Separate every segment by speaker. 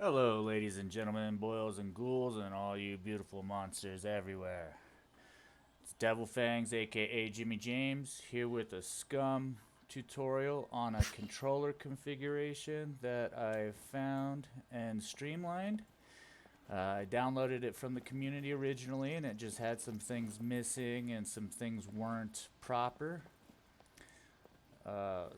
Speaker 1: Hello, ladies and gentlemen, boils and ghouls, and all you beautiful monsters everywhere. It's DevilFangs, aka Jimmy James, here with a Scum tutorial on a controller configuration that I found and streamlined. I downloaded it from the community originally, and it just had some things missing and some things weren't proper.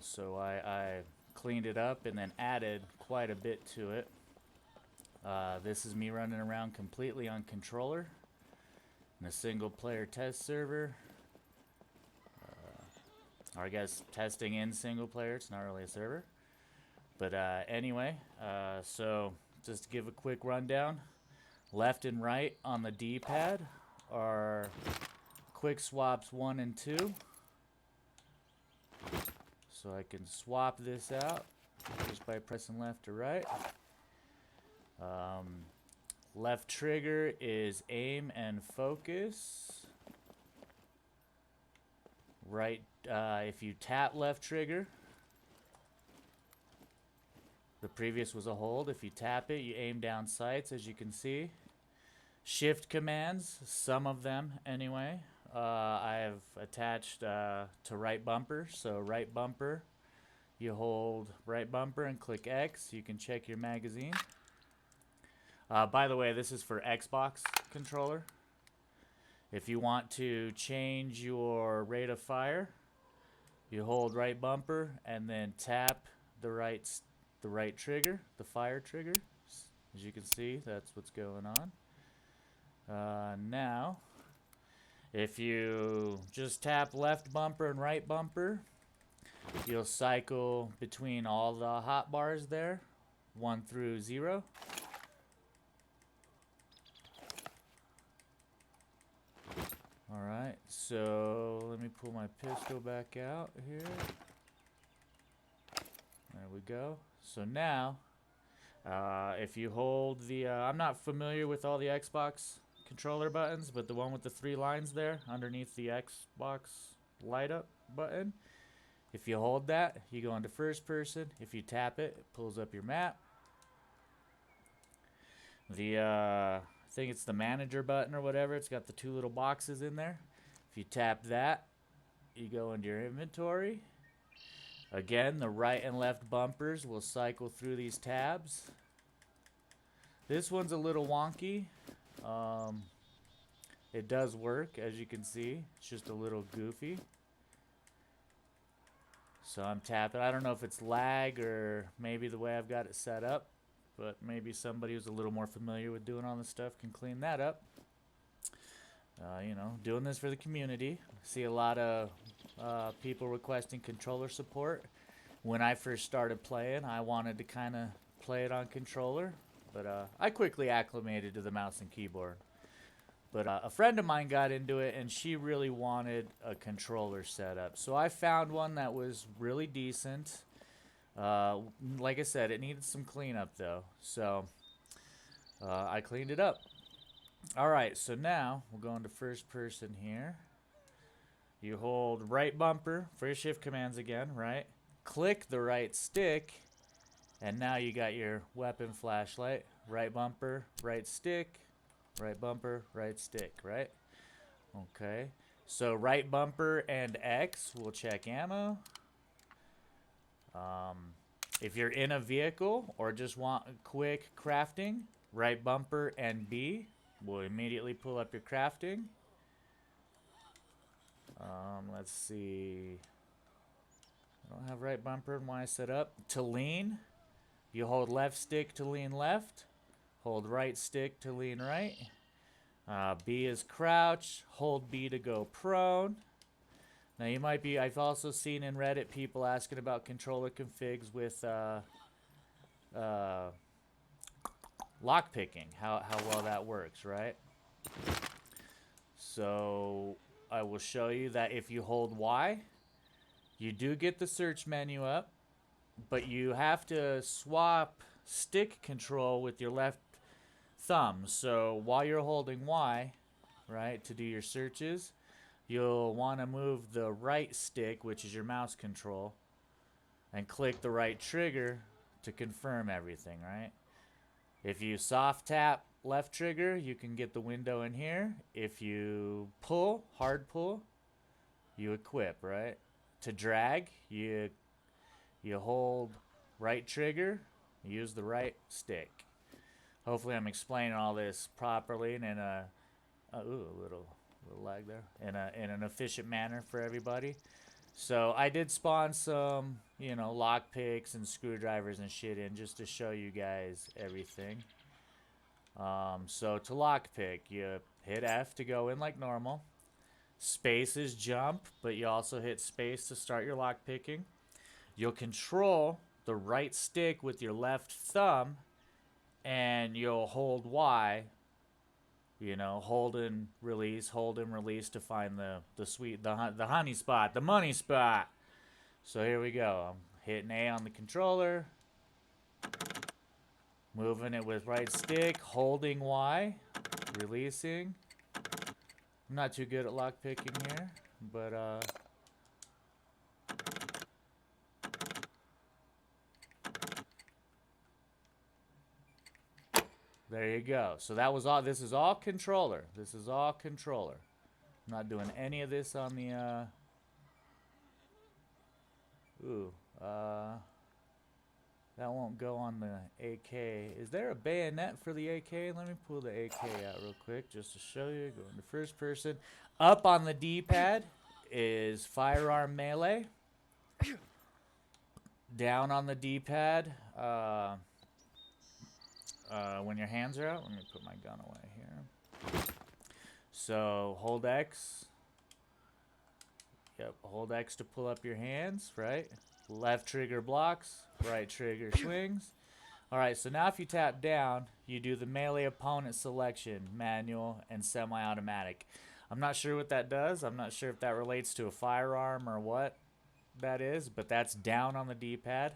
Speaker 1: So I cleaned it up and then added quite a bit to it. This is me running around completely on controller in a single player test server. Or I guess testing in single player, it's not really a server. But anyway, so just to give a quick rundown, left and right on the D-pad are quick swaps 1 and 2. So I can swap this out just by pressing left or right. Left trigger is aim and focus. Right, if you tap left trigger, the previous was a hold. If you tap it, you aim down sights, as you can see. Shift commands, some of them anyway, I have attached to right bumper. So right bumper, you hold right bumper and click X. You can check your magazine. By the way, this is for Xbox controller. If you want to change your rate of fire, you hold right bumper and then tap the right trigger, the fire trigger. As you can see, that's what's going on. Now, if you just tap left bumper and right bumper, you'll cycle between all the hotbars there, 1 through 0. Alright, so let me pull my pistol back out here. There we go. So now, if you hold the, I'm not familiar with all the Xbox controller buttons, but the one with the 3 lines there underneath the Xbox light up button, if you hold that, you go into first person. If you tap it, it pulls up your map. I think it's the manager button or whatever. It's got the 2 little boxes in there. If you tap that, you go into your inventory. Again, the right and left bumpers will cycle through these tabs. This one's a little wonky. It does work, as you can see. It's just a little goofy. So I'm tapping. I don't know if it's lag or maybe the way I've got it set up, but maybe somebody who's a little more familiar with doing all this stuff can clean that up. You know, doing this for the community. See a lot of people requesting controller support. When I first started playing, I wanted to kind of play it on controller, but I quickly acclimated to the mouse and keyboard. But a friend of mine got into it, and she really wanted a controller setup. So I found one that was really decent. Like I said, it needed some cleanup though, so I cleaned it up. Alright, so now we'll go into first person here. You hold right bumper for your shift commands again, right? Click the right stick, and now you got your weapon flashlight. Right bumper, right stick, right bumper, right stick, right? Okay, so right bumper and X will check ammo. If you're in a vehicle or just want quick crafting, right bumper and B will immediately pull up your crafting. Let's see. I don't have right bumper and Y set up. To lean, you hold left stick to lean left. Hold right stick to lean right. B is crouch. Hold B to go prone. Now you might be, I've also seen in Reddit people asking about controller configs with lockpicking, how well that works, right? So I will show you that if you hold Y, you do get the search menu up, but you have to swap stick control with your left thumb. So while you're holding Y, right, to do your searches, you'll want to move the right stick, which is your mouse control, and click the right trigger to confirm everything, right? If you soft tap left trigger, you can get the window in here. If you pull, hard pull, you equip, right? To drag, you hold right trigger, use the right stick. Hopefully I'm explaining all this properly and in a little lag there, in an efficient manner for everybody. So I did spawn some, you know, lock picks and screwdrivers and shit in just to show you guys everything. So to lock pick, you hit F to go in like normal. Space is jump, but you also hit space to start your lock picking. You'll control the right stick with your left thumb, and you'll hold Y. You know, hold and release to find the honey spot, the money spot. So here we go. I'm hitting A on the controller, moving it with right stick, holding Y, releasing. I'm not too good at lock picking here, but there you go. So that was all. This is all controller. This is all controller. I'm not doing any of this on the that won't go on the AK. Is there a bayonet for the AK? Let me pull the AK out real quick just to show you. Go into first person. Up on the D-pad is firearm melee. Down on the D-pad, when your hands are out, let me put my gun away here. So hold X. Yep, hold X to pull up your hands, right? Left trigger blocks, right trigger swings. Alright, so now if you tap down, you do the melee opponent selection, manual and semi-automatic. I'm not sure what that does. I'm not sure if that relates to a firearm or what that is, but that's down on the D-pad.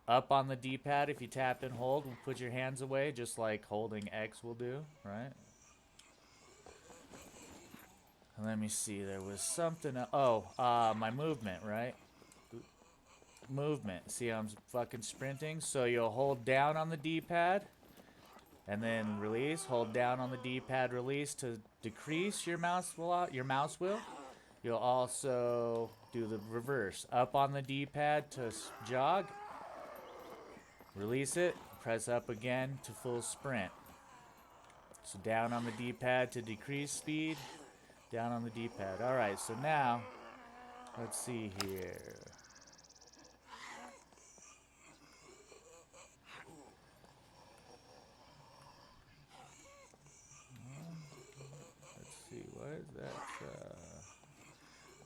Speaker 1: Up on the D-pad, if you tap and hold, will put your hands away, just like holding X will do, right? Let me see, there was something, my movement, right? Movement, see how I'm fucking sprinting? So you'll hold down on the D-pad, and then release, hold down on the D-pad, release to decrease your mouse wheel. You'll also do the reverse, up on the D-pad to jog, release it, press up again to full sprint. So down on the D-pad to decrease speed, down on the D-pad. Alright, so now, let's see here. Let's see, what is that?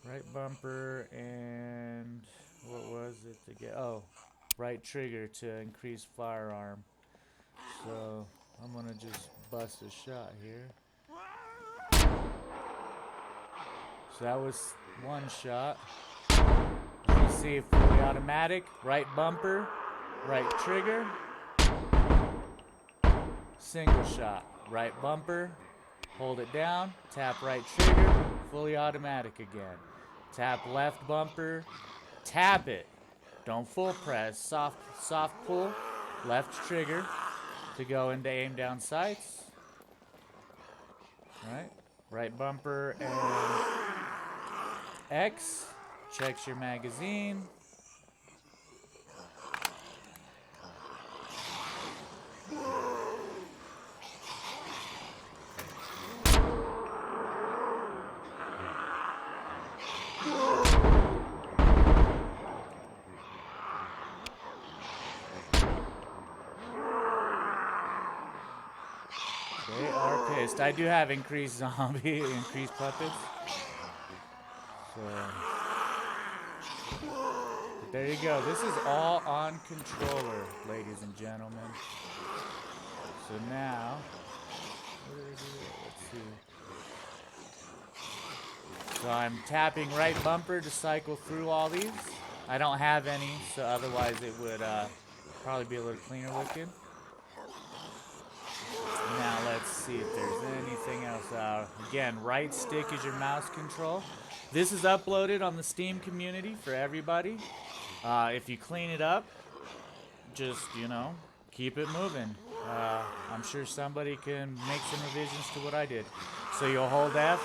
Speaker 1: Right bumper and what was it to get? Oh, right trigger to increase firearm. So I'm gonna just bust a shot here. So that was one shot. Let's see, fully automatic, right bumper, right trigger, single shot, right bumper, hold it down, tap right trigger, fully automatic again. Tap left bumper, tap it, don't full press, soft pull, left trigger to go into aim down sights. Right bumper and X, checks your magazine. They are pissed. I do have increased zombie, increased puppets. So, but there you go. This is all on controller, ladies and gentlemen. So now, let's see. So I'm tapping right bumper to cycle through all these. I don't have any, so otherwise it would probably be a little cleaner looking. Now let's see if there's anything else. Again, right stick is your mouse control. This is uploaded on the Steam community for everybody. If you clean it up, just, you know, keep it moving. I'm sure somebody can make some revisions to what I did. So you'll hold F,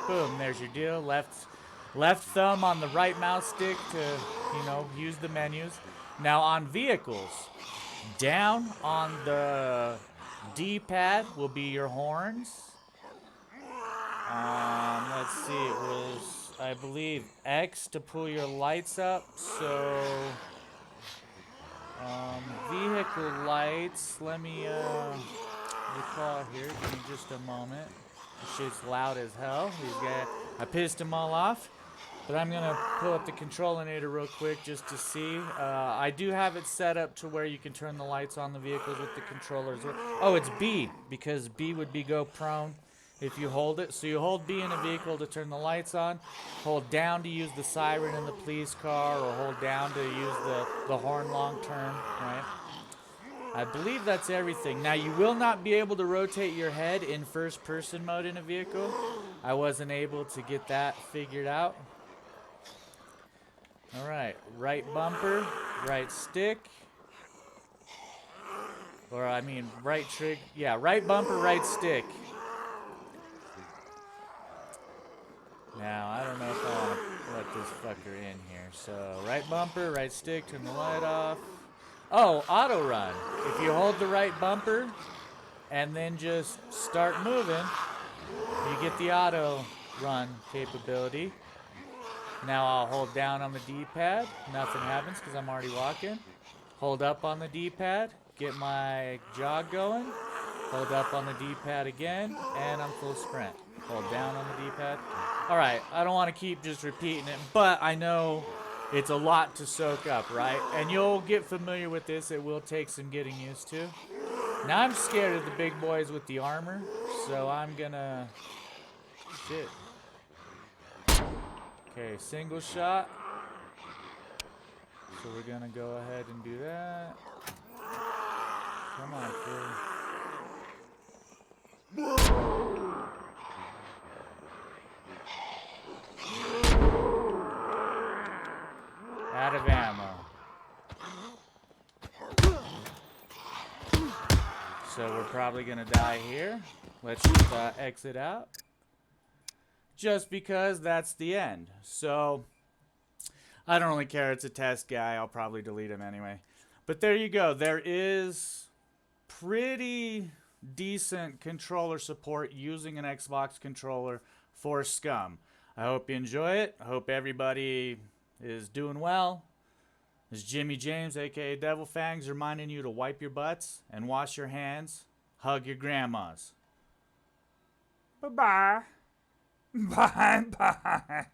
Speaker 1: boom, there's your deal. Left thumb on the right mouse stick to, you know, use the menus. Now on vehicles, down on the D-pad will be your horns. Let's see, it was, I believe, X to pull your lights up. So, vehicle lights, let me recall here, give me just a moment. This shit's loud as hell. These guys, I pissed them all off. But I'm going to pull up the Controllinator real quick just to see. I do have it set up to where you can turn the lights on the vehicles with the controllers. Oh, it's B, because B would be go prone if you hold it. So you hold B in a vehicle to turn the lights on. Hold down to use the siren in the police car, or hold down to use the horn long term, right? I believe that's everything. Now, you will not be able to rotate your head in first-person mode in a vehicle. I wasn't able to get that figured out. Alright, right bumper, right stick. Or, I mean, right trigger. Yeah, right bumper, right stick. Now, I don't know if I want to let this fucker in here. So, right bumper, right stick, turn the light off. Oh, auto run. If you hold the right bumper and then just start moving, you get the auto run capability. Now I'll hold down on the D-pad. Nothing happens because I'm already walking. Hold up on the D-pad. Get my jog going. Hold up on the D-pad again. And I'm full sprint. Hold down on the D-pad. Alright, I don't want to keep just repeating it, but I know it's a lot to soak up, right? And you'll get familiar with this. It will take some getting used to. Now I'm scared of the big boys with the armor, so I'm gonna... Shit. Okay, single shot. So we're gonna go ahead and do that. Come on, kid. Out of ammo. So we're probably gonna die here. Let's just exit out. Just because that's the end. So, I don't really care. It's a test guy. I'll probably delete him anyway. But there you go. There is pretty decent controller support using an Xbox controller for Scum. I hope you enjoy it. I hope everybody is doing well. This is Jimmy James, aka DevilFangs, reminding you to wipe your butts and wash your hands. Hug your grandmas. Bye-bye. Bye-bye.